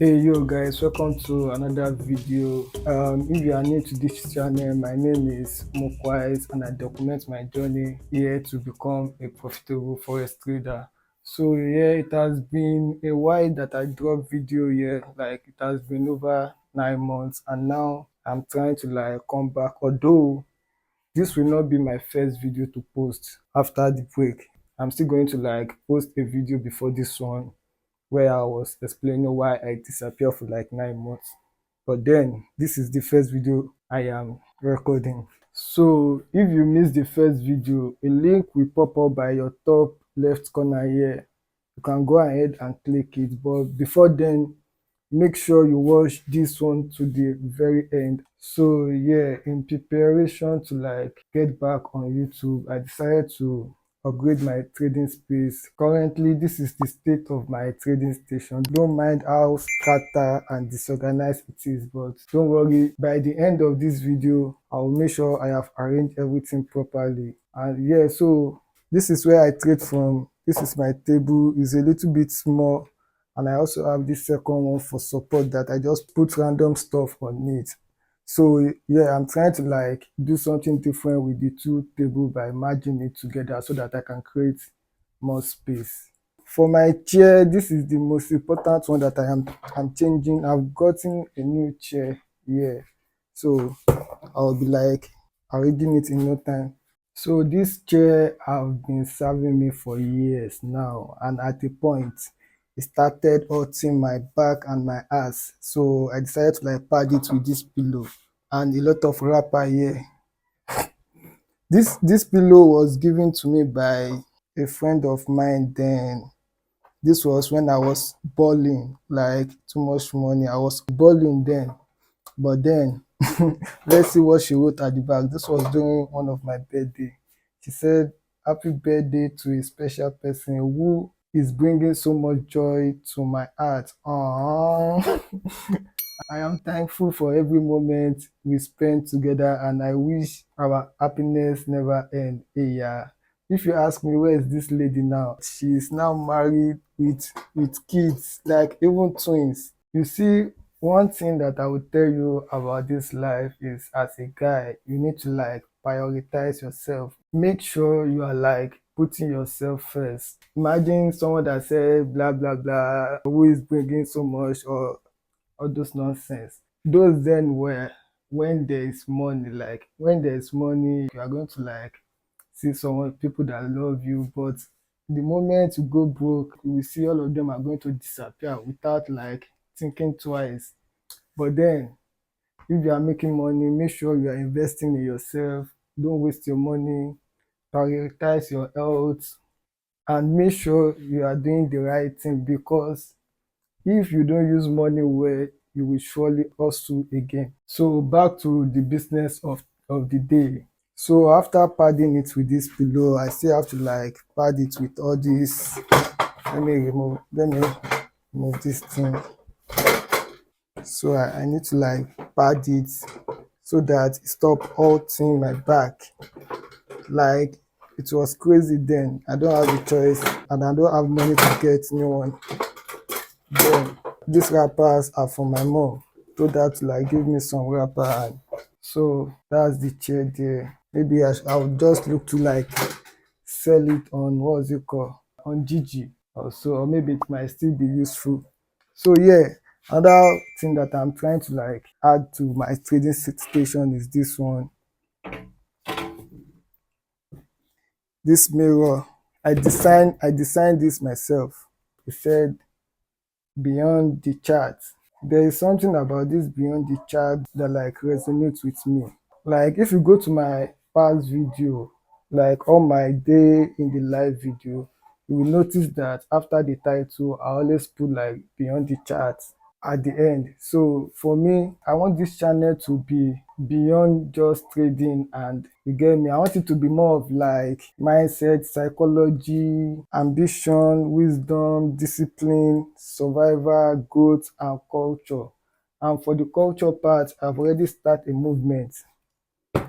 Hey yo guys, welcome to another video. If you are new to this channel, my name is Mukwise and I document my journey here to become a profitable forex trader. So yeah, it has been a while that I dropped video here, like it has been over 9 months, and now I'm trying to come back, although this will not be my first video to post after the break. I'm still going to post a video before this one where I was explaining why I disappeared for like 9 months. But then this is the first video I am recording. So if you missed the first video, a link will pop up by your top left corner here. You can go ahead and click it. But before then, make sure you watch this one to the very end. So yeah, in preparation to get back on YouTube, I decided to upgrade my trading space. Currently, this is the state of my trading station. Don't mind how scattered and disorganized it is, but don't worry, by the end of this video I will make sure I have arranged everything properly. And yeah, so this is where I trade from. This is my table. It's a little bit small, and I also have this second one for support that I just put random stuff on it. So yeah, I'm trying to do something different with the two tables by merging it together so that I can create more space. For my chair, this is the most important one that I'm changing. I've gotten a new chair here, so I'll be arranging it in no time. So this chair have been serving me for years now, and at a point it started hurting my back and my ass, so I decided to pad it with this pillow and a lot of wrapper here. This pillow was given to me by a friend of mine. Then this was when I was balling too much money. I was balling then, but then let's see what she wrote at the back. This was during one of my birthday. She said, "Happy birthday to a special person who is bringing so much joy to my heart." Aww. I am thankful for every moment we spent together, and I wish our happiness never end. Hey, yeah. If you ask me, where is this lady now? She is now married with kids, even twins. You see, one thing that I would tell you about this life is, as a guy, you need to prioritize yourself. Make sure you are putting yourself first. Imagine someone that said blah blah blah, who is bringing so much, or all those nonsense. Those then were when there is money. When there is money, you are going to see someone, people that love you. But the moment you go broke, you will see all of them are going to disappear without thinking twice. But then if you are making money, make sure you are investing in yourself. Don't waste your money. Prioritize your health, and make sure you are doing the right thing, because if you don't use money well, you will surely hustle again. So back to the business of the day. So after padding it with this pillow, I still have to pad it with all this. Let me remove this thing. So I need to pad it so that it stop hurting my back. It was crazy then. I don't have a choice, and I don't have money to get new one. Then these wrappers are for my mom. Told her to give me some wrapper, and so that's the chair there. Maybe I would just look to sell it on, what's it called, on Gigi also, or maybe it might still be useful. So yeah, another thing that I'm trying to add to my trading station is this one. This mirror, I designed this myself. It said beyond the chart. There is something about this beyond the chart that resonates with me. If you go to my past video, all my day in the live video, you will notice that after the title I always put beyond the chart at the end. So for me, I want this channel to be beyond just trading, and you get me, I want it to be more of mindset, psychology, ambition, wisdom, discipline, survival, growth, and culture. And for the culture part, I've already started a movement.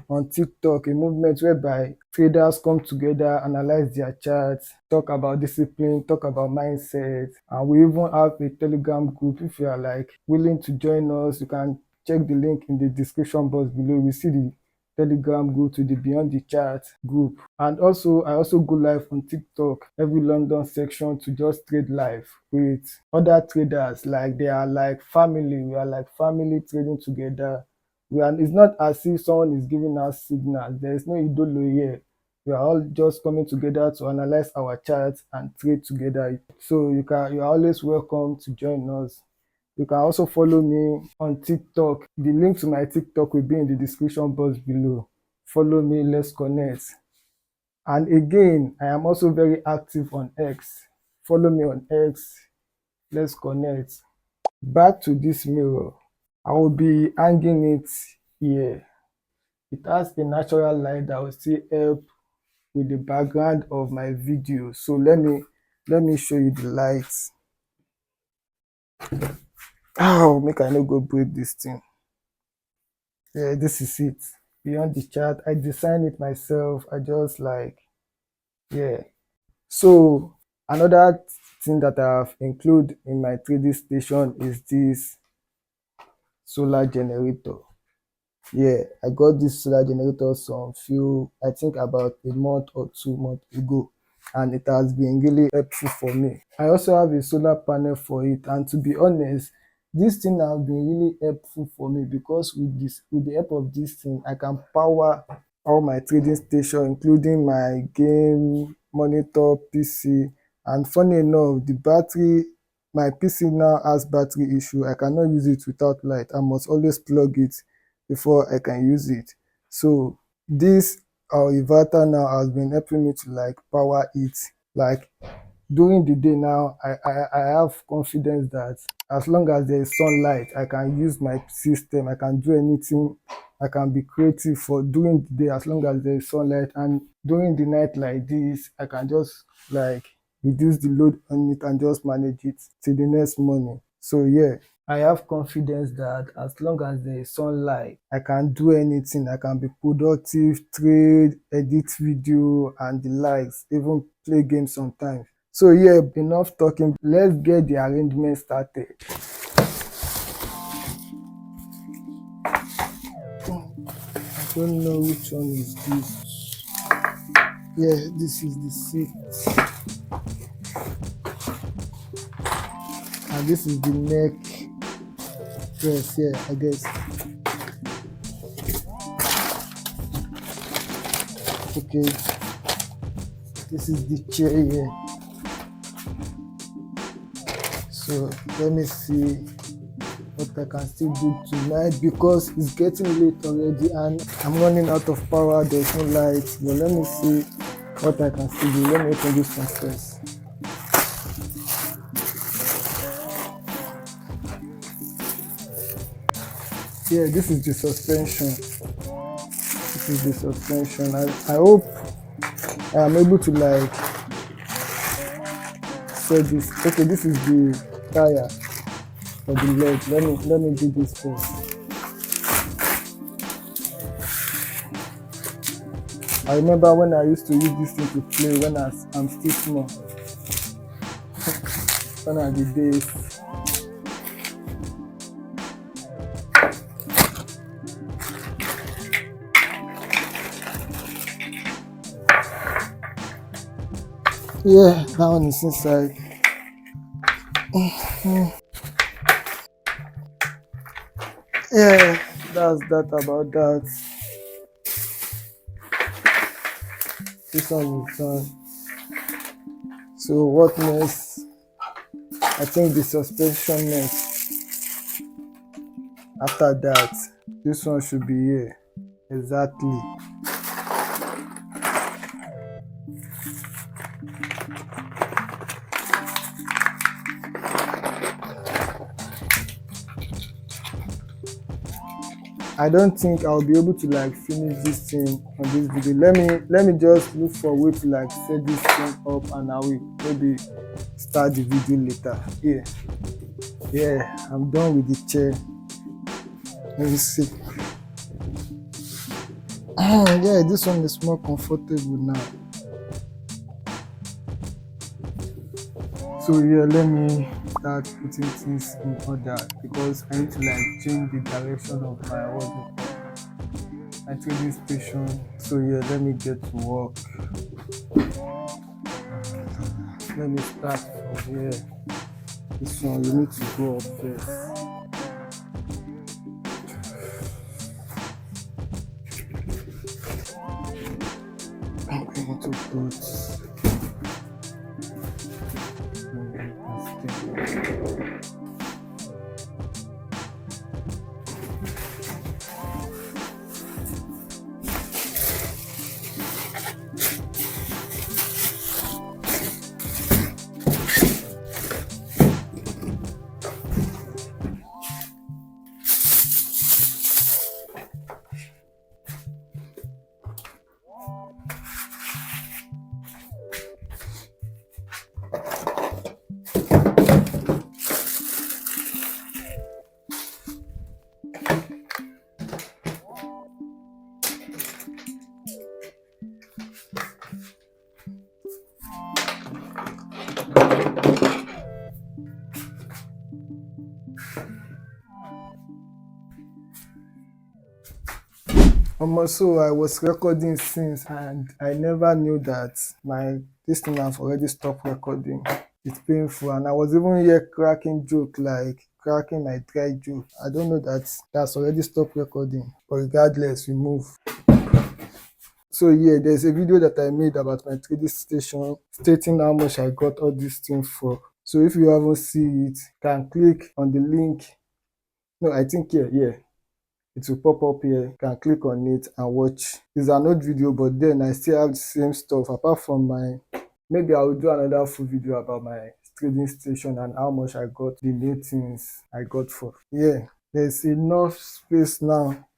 on TikTok, a movement whereby traders come together, analyze their charts, talk about discipline, talk about mindset, and we even have a Telegram group. If you are like willing to join us, you can check the link in the description box below. We see the Telegram group to the Beyond the Chart group. And also, I also go live on TikTok every London section to just trade live with other traders. Like they are like family. We are like family trading together. It's not as if someone is giving us signals. There is no idolo here. We are all just coming together to analyze our charts and trade together. So you are always welcome to join us. You can also follow me on TikTok. The link to my TikTok will be in the description box below. Follow me, let's connect. And again, I am also very active on X. Follow me on X. Let's connect. Back to this mirror. I will be hanging it here. It has a natural light that will still help with the background of my video. So let me show you the lights. Oh, make I no go break this thing. Yeah, this is it. Beyond the Chart. I designed it myself. I just like, yeah. So another thing that I've included in my 3D station is this solar generator. Yeah, I got this solar generator I think about a month or 2 months ago, and it has been really helpful for me. I also have a solar panel for it, and to be honest, this thing has been really helpful for me because with the help of this thing, I can power all my trading station, including my game monitor, PC. And funny enough, my PC now has battery issue. I cannot use it without light. I must always plug it before I can use it. So this our inverter now has been helping me to like power it. Like during the day now, I have confidence that as long as there is sunlight, I can use my system. I can do anything. I can be creative for during the day as long as there is sunlight. And during the night like this, I can just like reduce the load on it and just manage it till the next morning. So yeah, I have confidence that as long as there is sunlight, I can do anything. I can be productive, trade, edit video and the likes, even play games sometimes. So yeah, enough talking. Let's get the arrangement started. I don't know which one is this. Yeah, this is the seat. And this is the neck dress, yeah, I guess. Okay, this is the chair here. So let me see what I can still do tonight because it's getting late already and I'm running out of power. There's no light, but let me see what I can still do. Let me open this one first. Yeah, this is the suspension. This is the suspension. I hope I am able to like set this. Okay, this is the tire for the leg. Let me do this first. I remember when I used to use this thing to play when I'm still small. When are the days? Yeah, that one is inside. Yeah, that's that about that. This one is done. So what next? I think the suspension next. After that, this one should be here. Exactly. I don't think I'll be able to like finish this thing on this video. Let me just look for a way to like set this thing up and I will maybe start the video later. Yeah, I'm done with the chair. Let me see. Yeah, this one is more comfortable now. So yeah, let me start putting things in order because I need to like change the direction of my my trading station. So yeah, let me get to work. Let me start from here. This one you need to go up first. I'm going to put so I was recording since and I never knew that this thing have already stopped recording. It's painful and I was even here cracking joke, like cracking my dry joke. I don't know that that's already stopped recording, but regardless, we move. So yeah, there's a video that I made about my trading station stating how much I got all these things for. So if you haven't seen it, you can click on the link. No, I think yeah. It will pop up here. You can click on it and watch. It's an old video, but then I still have the same stuff apart from maybe I will do another full video about my trading station and how much I got, the new things I got for. Yeah, there's enough space now.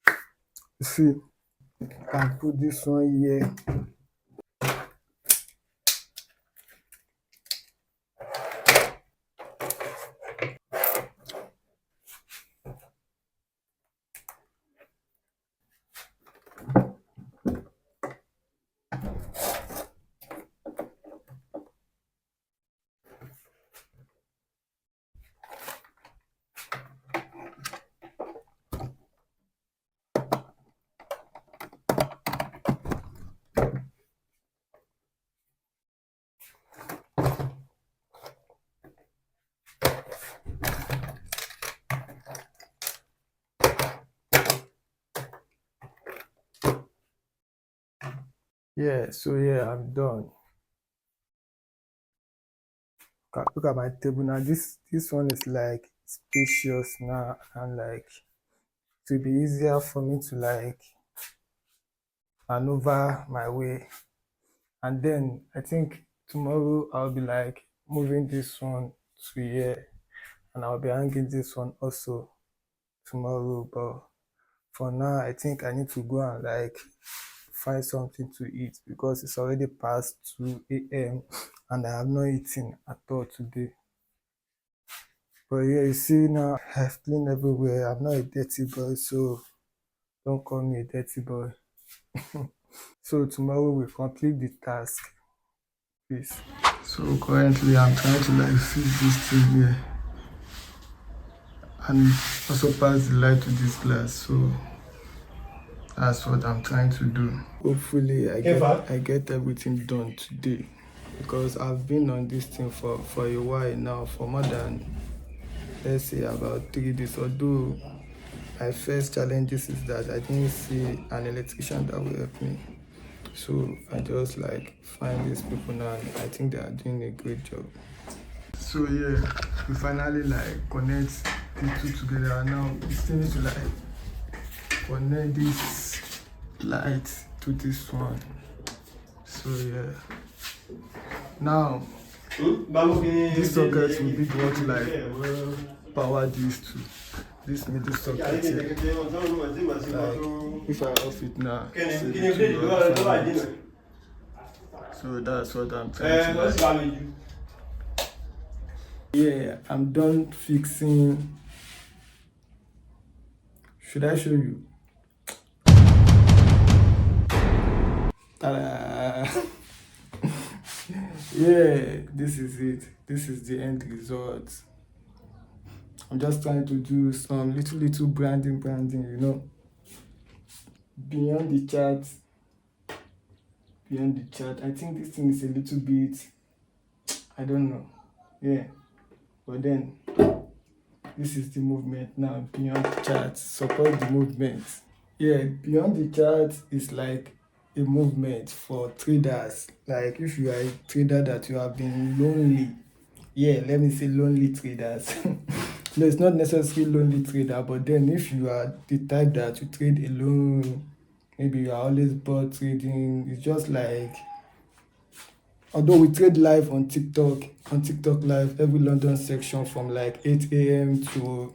You see, I can put this one here. Yeah, so yeah, I'm done. Look at my table now. This one is like spacious now and like it will be easier for me to like maneuver my way. And then I think tomorrow I'll be like moving this one to here and I'll be hanging this one also tomorrow. But for now, I think I need to go and like find something to eat because it's already past 2 a.m. and I have not eaten at all today. But yeah, you see now I've cleaned everywhere. I'm not a dirty boy, so don't call me a dirty boy. So tomorrow we'll complete the task. Peace. So currently I'm trying to like fix this thing here and also pass the light to this glass. So that's what I'm trying to do. Hopefully I get everything done today because I've been on this thing for a while now, for more than, let's say, about 3 days. Although my first challenges is that I didn't see an electrician that will help me. So I just like find these people now and I think they are doing a great job. So yeah, we finally like connect the two together and now we still need to like connect this light to this one. So yeah. Now this socket will be the one to like power these two. This middle socket here. Like if I off it now, so that's what I'm trying to like. Yeah, I'm done fixing. Should I show you? Uh, yeah, this is it. This is the end result. I'm just trying to do some little branding. Beyond the chat, beyond the chat. I think this thing is a little bit, I don't know. Yeah, but then this is the movement now. Beyond the chat, support the movement. Yeah, beyond the chart is like a movement for traders. Like if you are a trader that you have been lonely, yeah, let me say lonely traders. No, it's not necessarily lonely trader, but then if you are the type that you trade alone, maybe you are always bored trading, it's just like, although we trade live on TikTok live every London section from like 8 a.m. to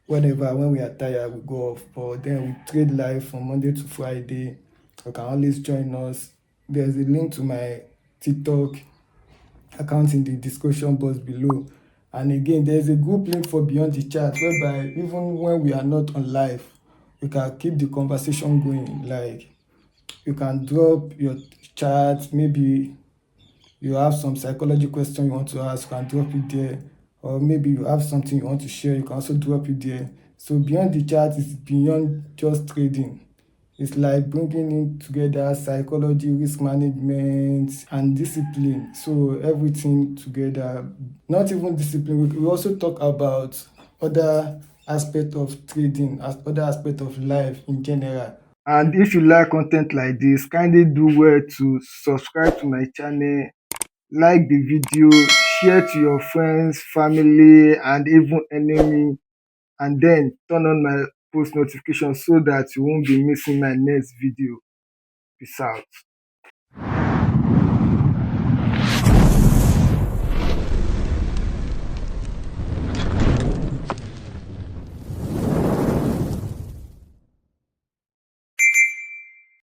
whenever when we are tired we go off, but then we trade live from Monday to Friday. You can always join us. There's a link to my TikTok account in the description box below, and again there's a group link for beyond the chat whereby even when we are not on live we can keep the conversation going. Like you can drop your chat, maybe you have some psychology question you want to ask, you can drop it there. Or maybe you have something you want to share, you can also drop it there. So beyond the chat is beyond just trading. It's like bringing in together psychology, risk management, and discipline. So everything together. Not even discipline. We also talk about other aspect of trading, as other aspect of life in general. And if you like content like this, kindly do well to subscribe to my channel, like the video, share to your friends, family, and even enemy, and then turn on my post notifications so that you won't be missing my next video. Peace out.